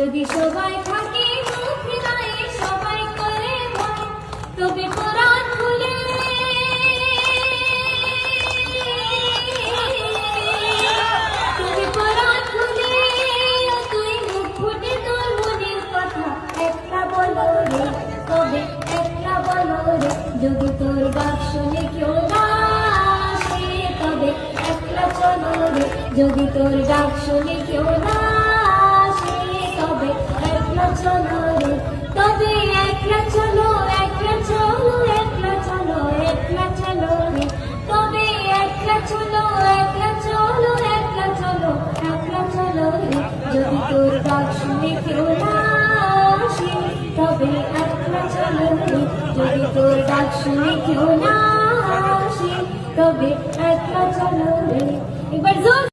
যদি সবাই থাকে হৃদয়ে সবাই করে ভয়, তবে কোরআন খুলে তুই মুখ ফুটে তোর মনের কথা একটা বলো রে, তবে একটা বলো রে। যদি তোর ডাক শুনে কেউ না আসে, তবে একলা চলো রে। যদি তোর ডাক শুনে কেউ না আসে, তবে একলা চলো রে। তবে একলা চলো, একলা চলো, একলা চলো, একলা চলো রে। তবে একলা চলো, একলা চলো, একলা চলো, একলা চলো রে। যদি তোর ডাক শুনে কেউ না আসে, তবে একলা চলো রে। যদি তোর ডাক শুনে কেউ না আসে, তবে একলা চলো রে। একবার জোর